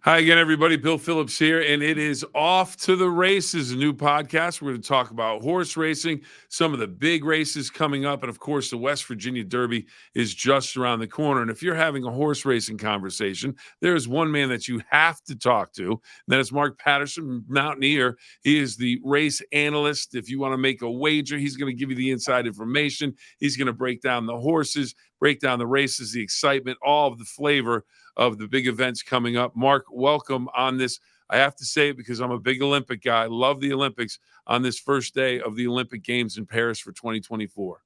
Hi again, everybody. Bill Phillips here, and it is Off to the Races, a new podcast. We're going to talk about horse racing, some of the big races coming up, and of course, the West Virginia Derby is just around the corner. And if you're having a horse racing conversation, there is one man that you have to talk to, and that is Mark Patterson, Mountaineer. He is the race analyst. If you want to make a wager, he's going to give you the inside information. He's going to break down the horses, break down the races, the excitement, all of the flavor of the big events coming up. Mark, welcome on this. I have to say it because I'm a big Olympic guy. Love the Olympics on this first day of the Olympic Games in Paris for 2024.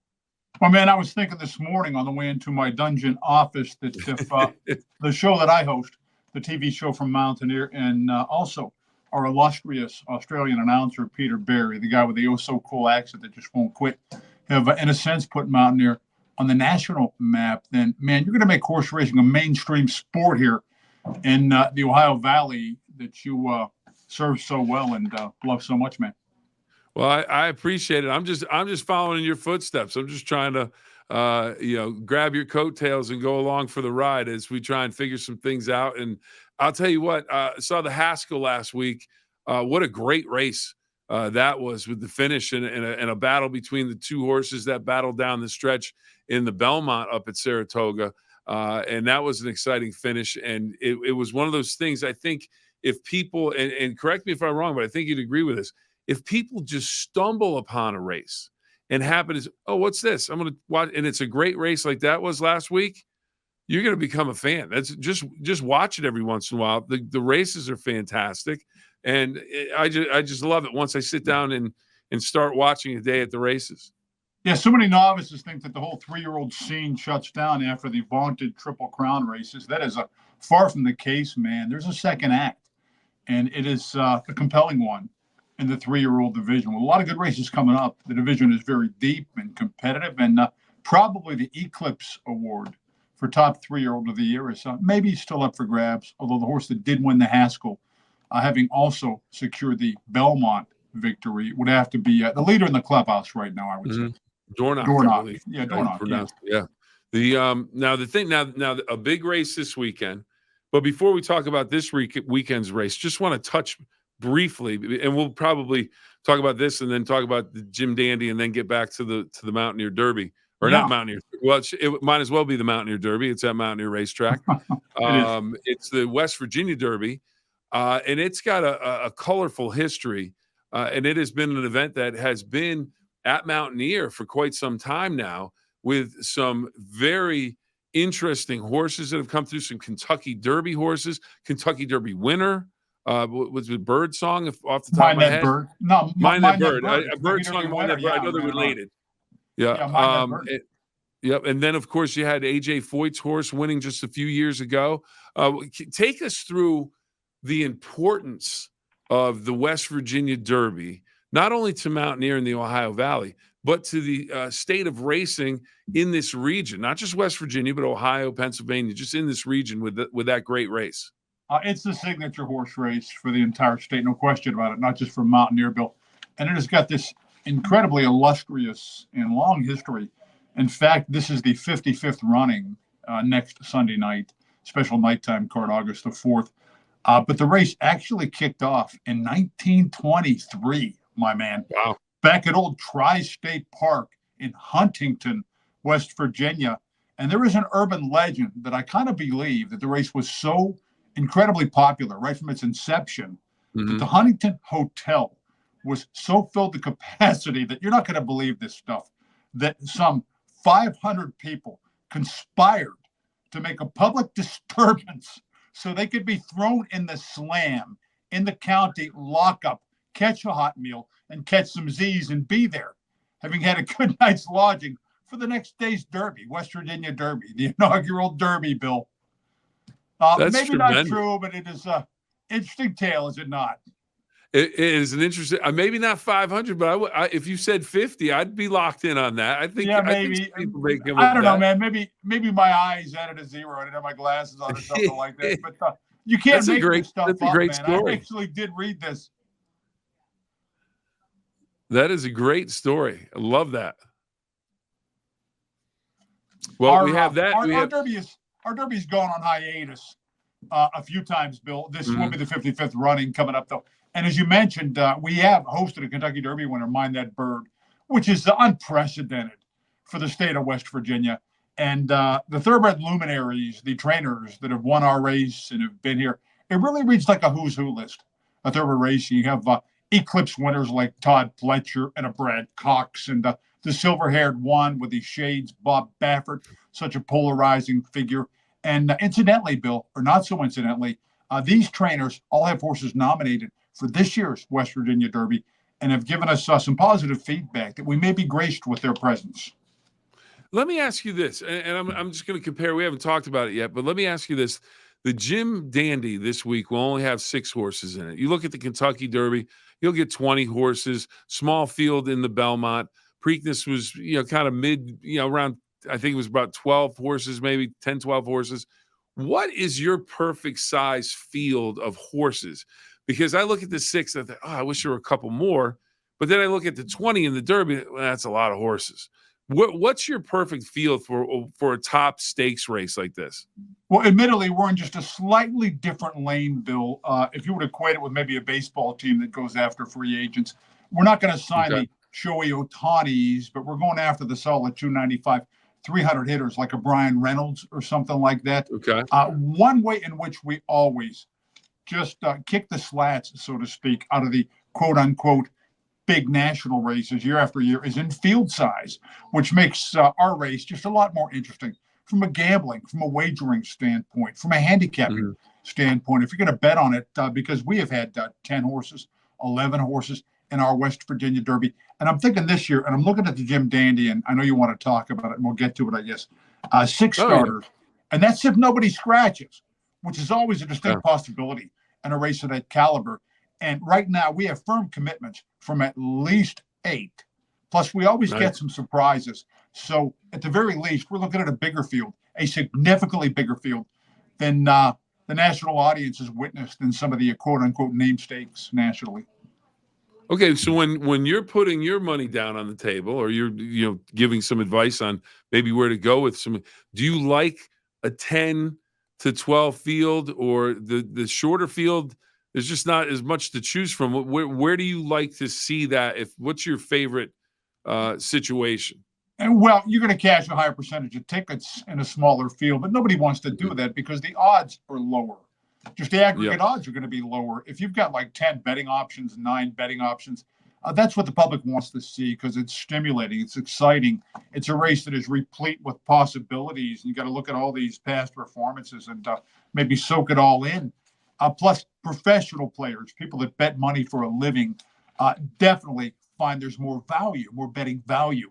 Well, man, I was thinking this morning on the way into my dungeon office that if the show that I host, the TV show from Mountaineer, and also our illustrious Australian announcer, Peter Barry, the guy with the oh-so-cool accent that just won't quit, have, in a sense, put Mountaineer on the national map, then, man, you're going to make horse racing a mainstream sport here in the Ohio Valley that you serve so well and love so much, man. Well, I appreciate it. I'm just following in your footsteps. I'm just trying to, grab your coattails and go along for the ride as we try and figure some things out. And I'll tell you what, saw the Haskell last week. What a great race that was, with the finish and a battle between the two horses that battled down the stretch in the Belmont up at Saratoga. And that was an exciting finish. And it was one of those things, I think, if people, and correct me if I'm wrong, but I think you'd agree with this, if people just stumble upon a race and happen to, oh, what's this? I'm going to watch, and it's a great race like that was last week, you're going to become a fan. That's just watch it every once in a while. The races are fantastic. And I just love it once I sit down and start watching a day at the races. Yeah, so many novices think that the whole three-year-old scene shuts down after the vaunted Triple Crown races. That is far from the case, man. There's a second act, and it is a compelling one in the three-year-old division. With a lot of good races coming up, the division is very deep and competitive, and probably the Eclipse Award for top three-year-old of the year is maybe still up for grabs, although the horse that did win the Haskell, having also secured the Belmont victory, would have to be the leader in the clubhouse right now, I would say. Dornoch. Yeah, Dornoch. Yeah. Now a big race this weekend. But before we talk about this weekend's race, just want to touch briefly, and we'll probably talk about this and then talk about the Jim Dandy and then get back to the Mountaineer Derby. Or not Mountaineer. Well, it might as well be the Mountaineer Derby. It's at Mountaineer Racetrack. It's the West Virginia Derby, and it's got a colorful history, and it has been an event that has been at Mountaineer for quite some time now, with some very interesting horses that have come through, some Kentucky Derby horses, Kentucky Derby winner. Was it Bird Song off the top of my head? Bird. No, Mind That Bird. A Bird Song, Mind That Bird. I know they're related. Yeah. Yep. And then, of course, you had A.J. Foyt's horse winning just a few years ago. Take us through the importance of the West Virginia Derby, not only to Mountaineer in the Ohio Valley, but to the state of racing in this region, not just West Virginia, but Ohio, Pennsylvania, just in this region with that great race. It's the signature horse race for the entire state, no question about it, not just for Mountaineer, Bill. And it has got this incredibly illustrious and long history. In fact, this is the 55th running next Sunday night, special nighttime card, August the 4th. But the race actually kicked off in 1923, my man. Wow. Back at old Tri-State Park in Huntington, West Virginia. And there is an urban legend that I kind of believe that the race was so incredibly popular right from its inception that the Huntington Hotel was so filled to capacity that you're not going to believe this stuff, that some 500 people conspired to make a public disturbance so they could be thrown in the slam, in the county lockup, catch a hot meal, and catch some Z's and be there, having had a good night's lodging for the next day's Derby, West Virginia Derby, the inaugural Derby, Bill. That's maybe tremendous. Not true, but it is an interesting tale, is it not? It is an interesting, maybe not 500, but if you said 50, I'd be locked in on that. I think, yeah, maybe. I don't know, man. Maybe my eyes added a zero. I didn't have my glasses on or something like that. But you can't make this stuff up, man. Story. I actually did read this. That is a great story. I love that. Well, we have that. Our Derby's gone on hiatus a few times, Bill. This will be the 55th running coming up, though. And as you mentioned, we have hosted a Kentucky Derby winner, Mind That Bird, which is unprecedented for the state of West Virginia. And the thoroughbred luminaries, the trainers that have won our race and have been here, it really reads like a who's who list. A thoroughbred race, you have Eclipse winners like Todd Fletcher and a Brad Cox, and the silver-haired one with these shades, Bob Baffert, such a polarizing figure. And incidentally, Bill, or not so incidentally, these trainers all have horses nominated for this year's West Virginia Derby and have given us some positive feedback that we may be graced with their presence. Let me ask you this, and I'm just going to compare. We haven't talked about it yet, but let me ask you this. The Jim Dandy this week will only have 6 horses in it. You look at the Kentucky Derby, you'll get 20 horses, small field in the Belmont. Preakness was, kind of mid, around, I think it was about 12 horses, maybe 10, 12 horses. What is your perfect size field of horses? Because I look at the 6 and I think, I wish there were a couple more. But then I look at the 20 in the Derby, well, that's a lot of horses. What's your perfect field for a top stakes race like this? Well, admittedly, we're in just a slightly different lane, Bill. If you would equate it with maybe a baseball team that goes after free agents, we're not going to sign the Shohei Ohtanis, but we're going after the solid 295, 300 hitters like a Brian Reynolds or something like that. Okay. One way in which we always just kick the slats, so to speak, out of the quote-unquote big national races year after year is in field size, which makes our race just a lot more interesting from a gambling, from a wagering standpoint, from a handicapping standpoint. If you're going to bet on it, because we have had 10 horses, 11 horses in our West Virginia Derby. And I'm thinking this year, and I'm looking at the Jim Dandy, and I know you want to talk about it, and we'll get to it, I guess. 6 starters, and that's if nobody scratches, which is always a distinct possibility in a race of that caliber. And right now, we have firm commitments from at least 8. Plus, we always get some surprises. So, at the very least, we're looking at a bigger field, a significantly bigger field than the national audience has witnessed in some of the quote-unquote name stakes nationally. Okay, so when you're putting your money down on the table, or you're giving some advice on maybe where to go with some, do you like a 10 to 12 field, or the shorter field? There's just not as much to choose from. Where do you like to see that? What's your favorite situation? And well, you're going to cash a higher percentage of tickets in a smaller field, but nobody wants to do that because the odds are lower. Just the aggregate odds are going to be lower. If you've got like 10 betting options, 9 betting options, that's what the public wants to see because it's stimulating, it's exciting. It's a race that is replete with possibilities. You got to look at all these past performances and maybe soak it all in. Plus, professional players, people that bet money for a living, definitely find there's more value, more betting value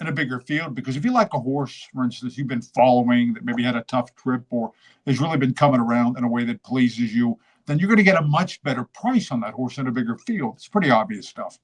in a bigger field. Because if you like a horse, for instance, you've been following that maybe had a tough trip or has really been coming around in a way that pleases you, then you're going to get a much better price on that horse in a bigger field. It's pretty obvious stuff.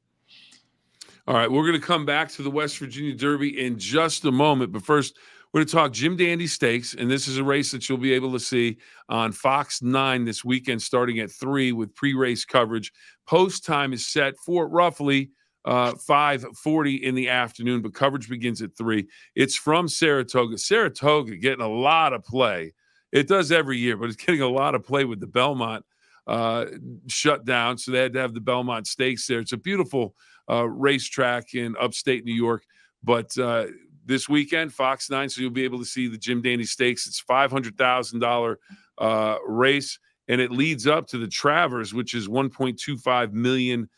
All right, we're going to come back to the West Virginia Derby in just a moment. But first, we're going to talk Jim Dandy Stakes, and this is a race that you'll be able to see on Fox 9 this weekend starting at 3 with pre-race coverage. Post time is set for roughly 5:40 in the afternoon, but coverage begins at 3. It's from Saratoga. Saratoga getting a lot of play. It does every year, but it's getting a lot of play with the Belmont shut down, so they had to have the Belmont Stakes there. It's a beautiful racetrack in upstate New York, but this weekend, Fox 9, so you'll be able to see the Jim Dandy Stakes. It's $500,000 race, and it leads up to the Travers, which is $1.25 million.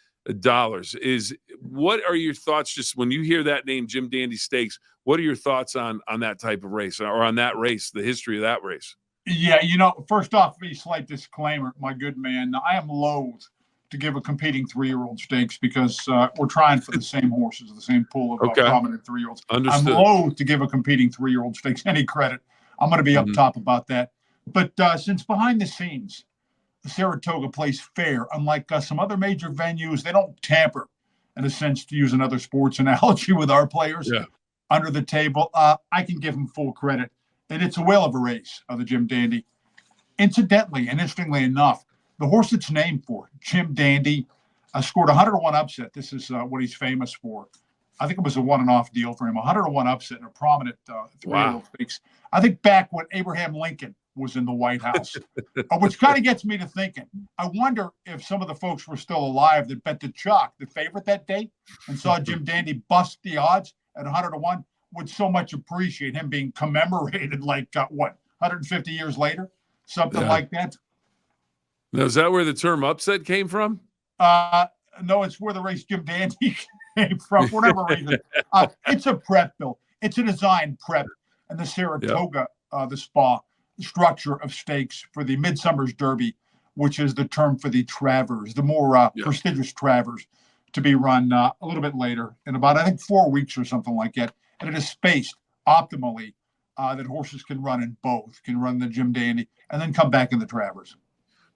What are your thoughts just when you hear that name, Jim Dandy Stakes? What are your thoughts on that type of race or on that race, the history of that race? Yeah, first off, a slight disclaimer, my good man. I am loath to give a competing 3-year-old stakes because we're trying for the same horses, the same pool of prominent 3-year-olds. Understood. I'm loath to give a competing 3-year-old stakes any credit. I'm going to be up top about that. But since behind the scenes, Saratoga plays fair, unlike some other major venues, they don't tamper, in a sense, to use another sports analogy, with our players under the table. I can give them full credit. And it's a whale of a race of the Jim Dandy. Incidentally, and interestingly enough, the horse it's named for, Jim Dandy, scored 100-1 upset. This is what he's famous for. I think it was a one-and-off deal for him, 100-1 upset in a prominent 3-year-old stakes. I think back when Abraham Lincoln was in the White House, which kind of gets me to thinking. I wonder if some of the folks were still alive that bet the chalk, the favorite that day, and saw Jim Dandy bust the odds at 100-1, would so much appreciate him being commemorated 150 years later, something like that. Now, is that where the term upset came from? No, it's where the race Jim Dandy came from, for whatever reason. It's a prep, Bill. It's a design prep, and the Saratoga, the spa structure of stakes for the Midsummer's Derby, which is the term for the Travers, the more prestigious Travers, to be run a little bit later in about, I think, 4 weeks or something like that. And it is spaced optimally that horses can run in both, can run the Jim Dandy and then come back in the Travers.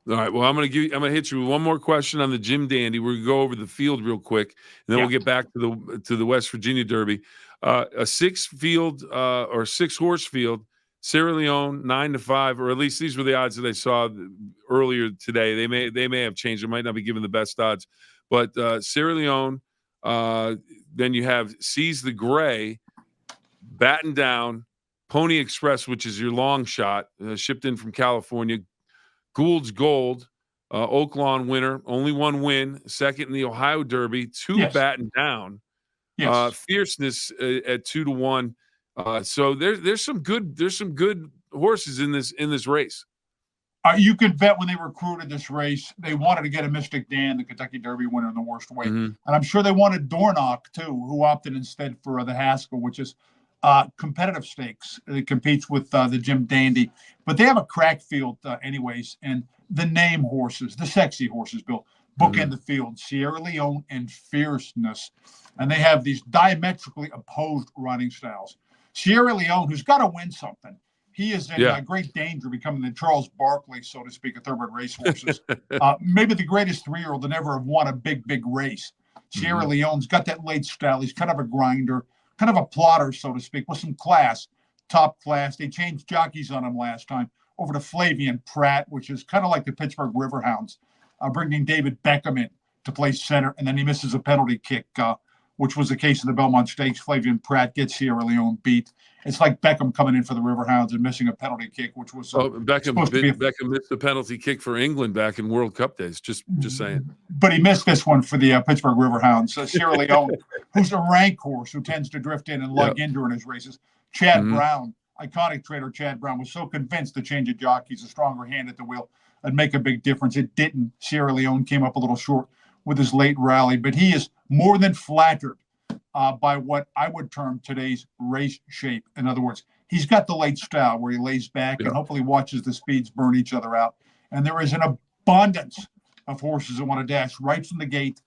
All right. Well, I'm gonna hit you with one more question on the Jim Dandy. We're gonna go over the field real quick, and then we'll get back to the West Virginia Derby. A 6-field or 6-horse field, Sierra Leone 9-5, or at least these were the odds that I saw earlier today. They may have changed. It might not be given the best odds, but Sierra Leone. Then you have Seize the Gray, Batten Down, Pony Express, which is your long shot, shipped in from California. Gould's Gold, Oak Lawn winner, only one win, second in the Ohio Derby, 2 Batten Down. Fierceness at 2-1. So there's some good horses in this race. You could bet when they recruited this race, they wanted to get a Mystic Dan, the Kentucky Derby winner, in the worst way. And I'm sure they wanted Dornoch, too, who opted instead for the Haskell, which is competitive stakes. It competes with the Jim Dandy. But they have a crack field anyways. And the name horses, the sexy horses, Bill, bookend the field, Sierra Leone and Fierceness. And they have these diametrically opposed riding styles. Sierra Leone, who's got to win something. He is in great danger of becoming the Charles Barkley, so to speak, of thoroughbred racehorses. Maybe the greatest 3-year-old to never have won a big race. Sierra Leone's got that late style. He's kind of a grinder, kind of a plotter, so to speak, with some class, top class. They changed jockeys on him last time over to Flavian Pratt, which is kind of like the Pittsburgh Riverhounds, bringing David Beckham in to play center, and then he misses a penalty kick, which was the case in the Belmont Stakes. Flavian Pratt gets Sierra Leone beat. It's like Beckham coming in for the Riverhounds and missing a penalty kick, which was Beckham missed the penalty kick for England back in World Cup days. Just saying. But he missed this one for the Pittsburgh Riverhounds. Sierra Leone, who's a rank horse who tends to drift in and lug in during his races. Chad Brown, iconic trader Chad Brown, was so convinced the change of jockeys, a stronger hand at the wheel, would make a big difference. It didn't. Sierra Leone came up a little short with his late rally, but he is more than flattered by what I would term today's race shape. In other words, he's got the late style where he lays back and hopefully watches the speeds burn each other out. And there is an abundance of horses that want to dash right from the gate,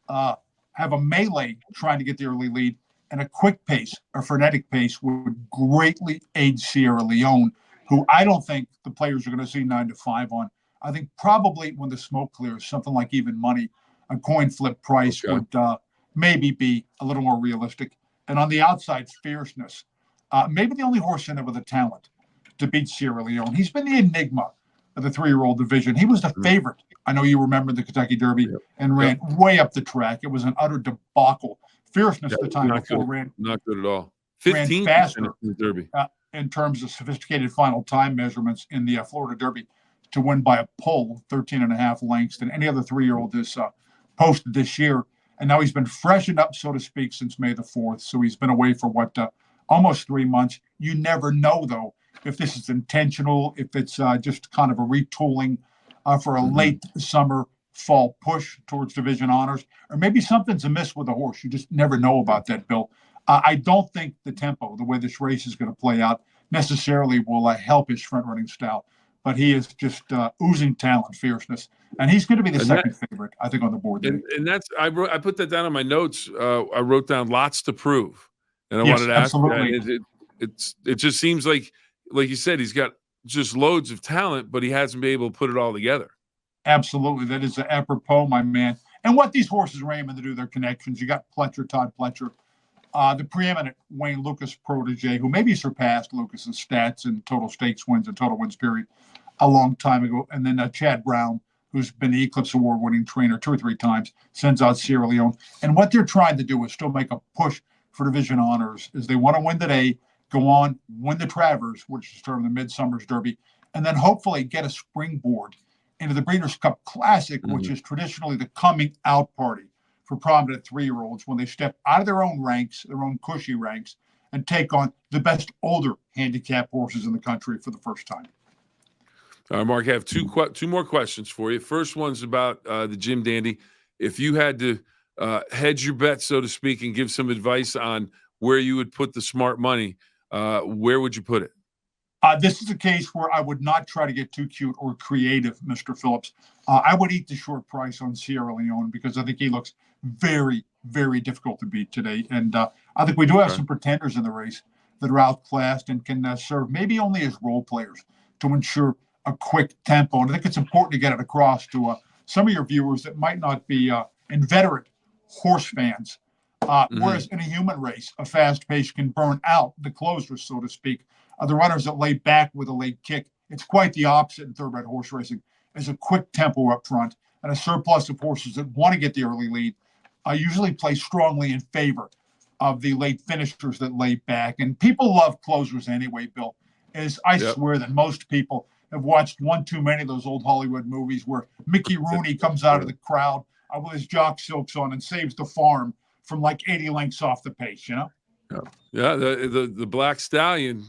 have a melee trying to get the early lead, and a quick pace, a frenetic pace would greatly aid Sierra Leone, who I don't think the players are going to see 9-5 on. I think probably when the smoke clears, something like even money, a coin flip price would maybe be a little more realistic. And on the outside, Fierceness, maybe the only horse in there with the talent to beat Sierra Leone. He's been the enigma of the 3-year-old division. He was the favorite. I know you remember the Kentucky Derby and ran way up the track. It was an utter debacle. Fierceness the time before ran not good at all. 15 faster in the Derby in terms of sophisticated final time measurements in the Florida Derby to win by a pull, 13.5 lengths than any other 3-year-old has posted this year. And now he's been freshened up, so to speak, since May the 4th. So he's been away for almost 3 months. You never know, though, if this is intentional, if it's just kind of a retooling for a late summer, fall push towards division honors, or maybe something's amiss with the horse. You just never know about that, Bill. I don't think the tempo, the way this race is going to play out, necessarily will help his front-running style. But he is just oozing talent, Fierceness, and he's going to be the second favorite, I think, on the board. And that's I put that down on my notes. I wrote down lots to prove, and I wanted to ask you. It just seems like you said, he's got just loads of talent, but he hasn't been able to put it all together. Absolutely, that is apropos, my man. And what these horses are aiming to do, their connections. You got Todd Pletcher, the preeminent Wayne Lucas protege, who maybe surpassed Lucas's stats in total stakes wins and total wins period a long time ago. And then Chad Brown, who's been the Eclipse Award-winning trainer 2 or 3 times, sends out Sierra Leone. And what they're trying to do is still make a push for division honors. Is they want to win today, go on, win the Travers, which is termed the Midsummer's Derby, and then hopefully get a springboard into the Breeders' Cup Classic, which is traditionally the coming out party for prominent 3-year-olds when they step out of their own ranks, their own cushy ranks, and take on the best older handicap horses in the country for the first time. Mark, I have two more questions for you. First one's about the Jim Dandy. If you had to hedge your bet, so to speak, and give some advice on where you would put the smart money, where would you put it? This is a case where I would not try to get too cute or creative, Mr. Phillips. I would eat the short price on Sierra Leone because I think he looks very, very difficult to beat today. And I think we do have some pretenders in the race that are outclassed and can serve maybe only as role players to ensure a quick tempo. And I think it's important to get it across to some of your viewers that might not be inveterate horse fans. Whereas in a human race, a fast pace can burn out the closers, so to speak. The runners that lay back with a late kick. It's quite the opposite in thoroughbred horse racing. There's a quick tempo up front and a surplus of horses that want to get the early lead. Usually play strongly in favor of the late finishers that lay back. And people love closers anyway, Bill. I swear that most people have watched one too many of those old Hollywood movies where Mickey Rooney comes out of the crowd with his jock silks on and saves the farm from like 80 lengths off the pace, you know? Yeah, the Black Stallion,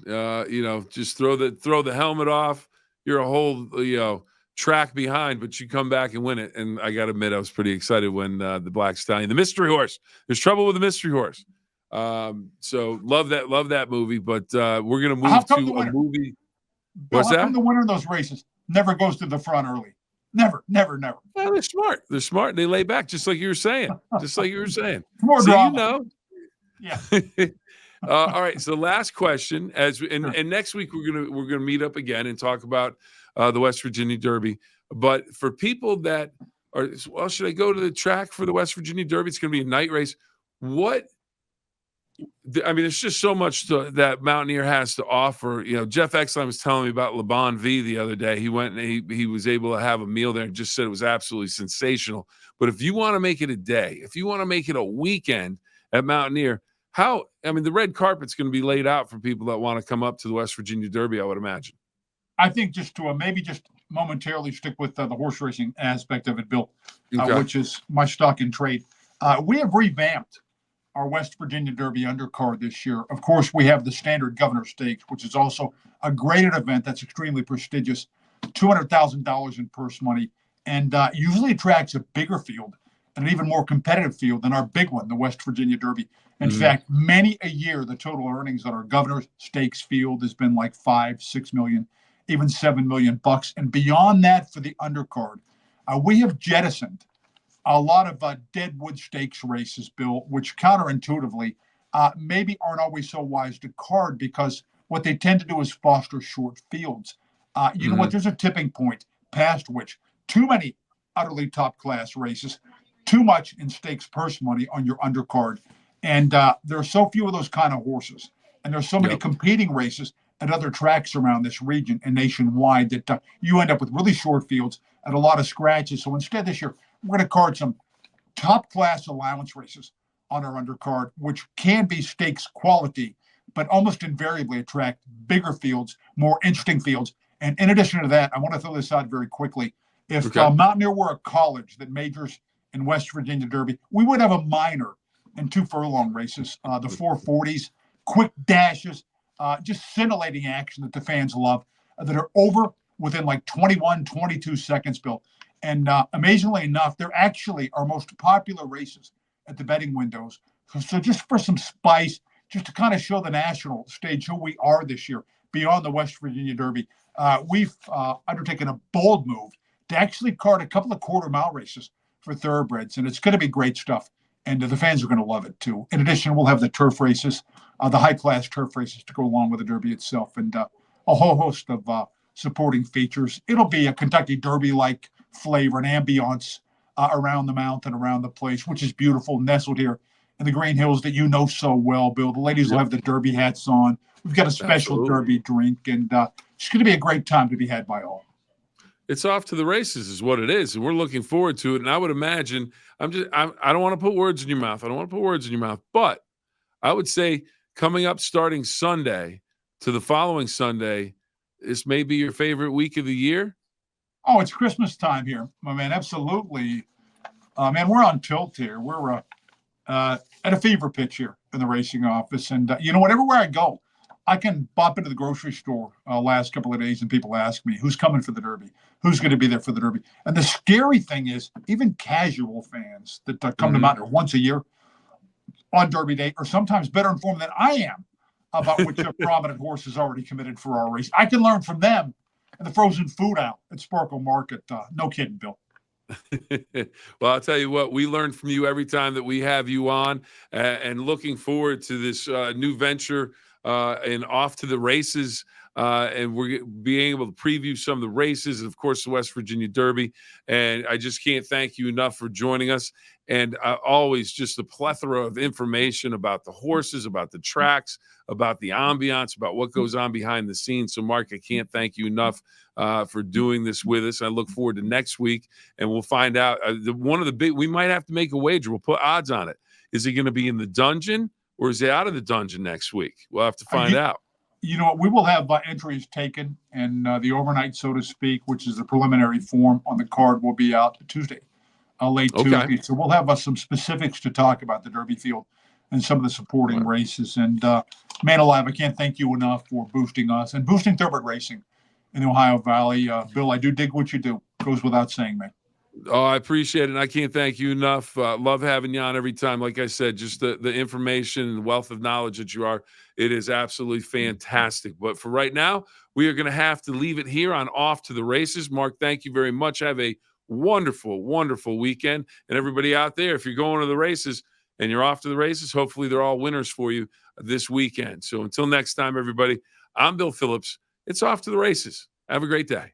just throw the helmet off. You're a whole, track behind, but you come back and win it. And I got to admit, I was pretty excited when the Black Stallion, the mystery horse. There's trouble with the mystery horse. So love that movie. But we're gonna move to a movie. Bill, how come the winner of those races never goes to the front early? Never. Well, they're smart. They're smart. They lay back, just like you were saying. More drama. Yeah. All right. So last question, and next week we're gonna meet up again and talk about the West Virginia Derby. But for people that are, well, should I go to the track for the West Virginia Derby? It's gonna be a night race. There's just so much that Mountaineer has to offer. Jeff Exline was telling me about Le Bon V the other day. He went and he was able to have a meal there and just said it was absolutely sensational. But if you want to make it a day, if you want to make it a weekend at Mountaineer, the red carpet's going to be laid out for people that want to come up to the West Virginia Derby, I would imagine. I think just to maybe just momentarily stick with the horse racing aspect of it, Bill, which is my stock in trade. We have revamped our West Virginia Derby undercard this year. Of course, we have the standard Governor Stakes, which is also a graded event that's extremely prestigious, $200,000 in purse money, and usually attracts a bigger field, an even more competitive field than our big one, the West Virginia Derby. In fact, many a year, the total earnings on our Governor Stakes field has been like $5-6 million, even $7 million bucks. And beyond that, for the undercard, we have jettisoned a lot of deadwood stakes races, Bill, which counterintuitively maybe aren't always so wise to card because what they tend to do is foster short fields. You know what? There's a tipping point past which too many utterly top-class races, too much in stakes purse money on your undercard. And there are so few of those kind of horses. And there's so many competing races at other tracks around this region and nationwide that you end up with really short fields and a lot of scratches. So instead this year, we're going to card some top-class allowance races on our undercard, which can be stakes quality, but almost invariably attract bigger fields, more interesting fields. And in addition to that, I want to throw this out very quickly. If Mountaineer were a college that majors in West Virginia Derby, we would have a minor in 2 furlong races, the 440s, quick dashes, just scintillating action that the fans love, that are over within like 21, 22 seconds, Bill. And amazingly enough, they're actually our most popular races at the betting windows. So just for some spice, just to kind of show the national stage who we are this year beyond the West Virginia Derby, we've undertaken a bold move to actually card a couple of quarter-mile races for thoroughbreds. And it's going to be great stuff. And the fans are going to love it, too. In addition, we'll have the turf races, the high-class turf races to go along with the Derby itself, and a whole host of supporting features. It'll be a Kentucky Derby-like flavor and ambiance around the mountain, around the place, which is beautiful, nestled here in the Green Hills that you know so well, Bill. The ladies will have the Derby hats on. We've got a special Derby drink, and it's going to be a great time to be had by all. It's off to the races is what it is, and we're looking forward to it. And I would imagine I don't want to put words in your mouth. But I would say coming up starting Sunday to the following Sunday, this may be your favorite week of the year? Oh, it's Christmas time here, my man. Absolutely. Man, we're on tilt here. We're at a fever pitch here in the racing office. And, everywhere I go, I can bop into the grocery store last couple of days and people ask me, who's coming for the Derby? Who's going to be there for the Derby? And the scary thing is, even casual fans that come to Mountaineer once a year on Derby Day are sometimes better informed than I am about which prominent horse is already committed for our race. I can learn from them and the frozen food aisle at Sparkle Market. No kidding, Bill. Well, I'll tell you what, we learn from you every time that we have you on, and looking forward to this new venture and off to the races. And we're being able to preview some of the races and, of course, the West Virginia Derby. And I just can't thank you enough for joining us. And always just a plethora of information about the horses, about the tracks, about the ambiance, about what goes on behind the scenes. So, Mark, I can't thank you enough for doing this with us. I look forward to next week, and we'll find out. One of the big, we might have to make a wager. We'll put odds on it. Is he going to be in the dungeon, or is he out of the dungeon next week? We'll have to find out. You know what? We will have entries taken, and the overnight, so to speak, which is the preliminary form on the card, will be out Tuesday, late Tuesday. So we'll have some specifics to talk about the Derby field and some of the supporting races. And man alive, I can't thank you enough for boosting us and boosting thoroughbred racing in the Ohio Valley. Bill, I do dig what you do. Goes without saying, man. Oh, I appreciate it. And I can't thank you enough. Love having you on every time. Like I said, just the information and wealth of knowledge that you are, it is absolutely fantastic. But for right now, we are going to have to leave it here on Off to the Races. Mark, thank you very much. Have a wonderful, wonderful weekend. And everybody out there, if you're going to the races and you're off to the races, hopefully they're all winners for you this weekend. So until next time, everybody, I'm Bill Phillips. It's Off to the Races. Have a great day.